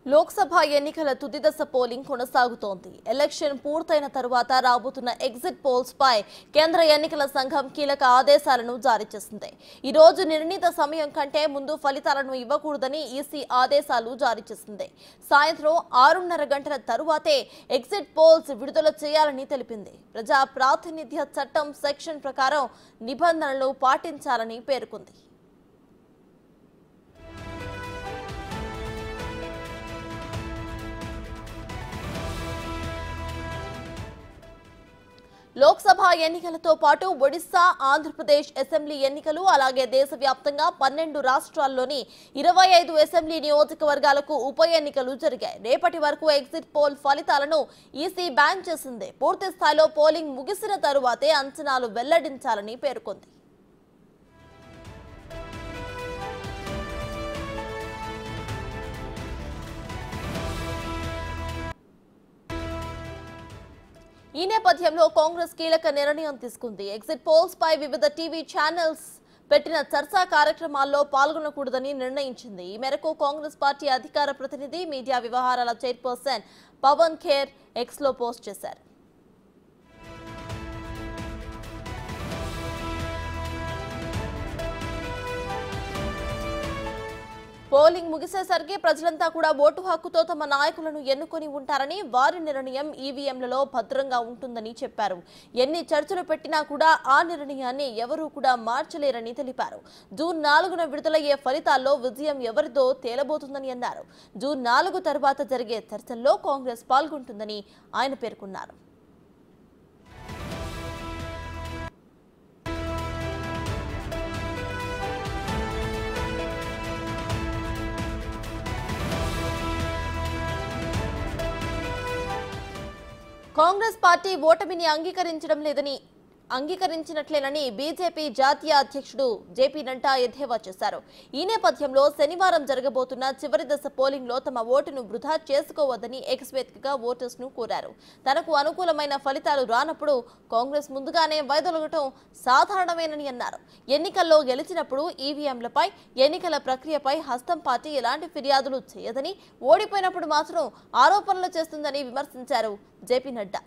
లోక్సభ ఎన్నికల తుది దశ పోలింగ్ కొనసాగుతోంది. ఎలక్షన్ పూర్తయిన తరువాత రాబోతున్న ఎగ్జిట్ పోల్స్ పై కేంద్ర ఎన్నికల సంఘం కీలక ఆదేశాలను జారీ చేసింది. ఈ రోజు నిర్ణీత సమయం కంటే ముందు ఫలితాలను ఇవ్వకూడదని ఈసీ ఆదేశాలు జారీ చేసింది. సాయంత్రం 6:30 గంటల తరువాతే ఎగ్జిట్ పోల్స్ విడుదల చేయాలని తెలిపింది. ప్రజా ప్రాతినిధ్య చట్టం సెక్షన్ ప్రకారం నిబంధనలు పాటించాలని పేర్కొంది. లోక్సభ ఎన్నికలతో పాటు ఒడిశా, ఆంధ్రప్రదేశ్ అసెంబ్లీ ఎన్నికలు, అలాగే దేశవ్యాప్తంగా 12 రాష్ట్రాల్లోని 25 అసెంబ్లీ నియోజకవర్గాలకు ఉప ఎన్నికలు జరిగాయి. రేపటి వరకు ఎగ్జిట్ పోల్ ఫలితాలను ఈసీ బ్యాన్ చేసింది. పూర్తి స్థాయిలో పోలింగ్ ముగిసిన తరువాతే అంచనాలు వెల్లడించాలని పేర్కొంది. ఈ నేపథ్యంలో కాంగ్రెస్ కీలక నిర్ణయం తీసుకుంది. ఎగ్జిట్ పోల్స్ పై వివిధ టీవీ ఛానల్స్ పెట్టిన చర్చా కార్యక్రమాల్లో పాల్గొనకూడదని నిర్ణయించింది. ఈ మేరకు కాంగ్రెస్ పార్టీ అధికార ప్రతినిధి, మీడియా వ్యవహారాల చైర్పర్సన్ పవన్ ఖేర్ ఎక్స్ లో పోస్ట్ చేశారు. పోలింగ్ ముగిసేసరికి ప్రజలంతా కూడా ఓటు హక్కుతో తమ నాయకులను ఎన్నుకొని ఉంటారని, వారి నిర్ణయం ఈవీఎంలలో భద్రంగా ఉంటుందని చెప్పారు. ఎన్ని చర్చలు పెట్టినా కూడా ఆ నిర్ణయాన్ని ఎవరూ కూడా మార్చలేరని తెలిపారు. జూన్ 4న విడుదలయ్యే ఫలితాల్లో విజయం ఎవరిదో తేలబోతుందని అన్నారు. జూన్ 4 తర్వాత జరిగే చర్చల్లో కాంగ్రెస్ పాల్గొంటుందని ఆయన పేర్కొన్నారు. కాంగ్రెస్ పార్టీ ఓటమిని అంగీకరించినట్లేనని బీజేపీ జాతీయ అధ్యక్షుడు జేపీ నడ్డా ఎద్దేవా చేశారు. ఈ నేపథ్యంలో శనివారం జరగబోతున్న చివరి దశ పోలింగ్ లో తమ ఓటును వృధా చేసుకోవద్దని ఎక్స్ వేదికగా ఓటర్స్ ను కోరారు. తనకు అనుకూలమైన ఫలితాలు రానప్పుడు కాంగ్రెస్ ముందుగానే వైదొలగటం సాధారణమేనని అన్నారు. ఎన్నికల్లో గెలిచినప్పుడు ఈవీఎంలపై, ఎన్నికల ప్రక్రియపై హస్తం పార్టీ ఎలాంటి ఫిర్యాదులు చేయదని, ఓడిపోయినప్పుడు మాత్రం ఆరోపణలు చేస్తుందని విమర్శించారు జేపీ నడ్డా.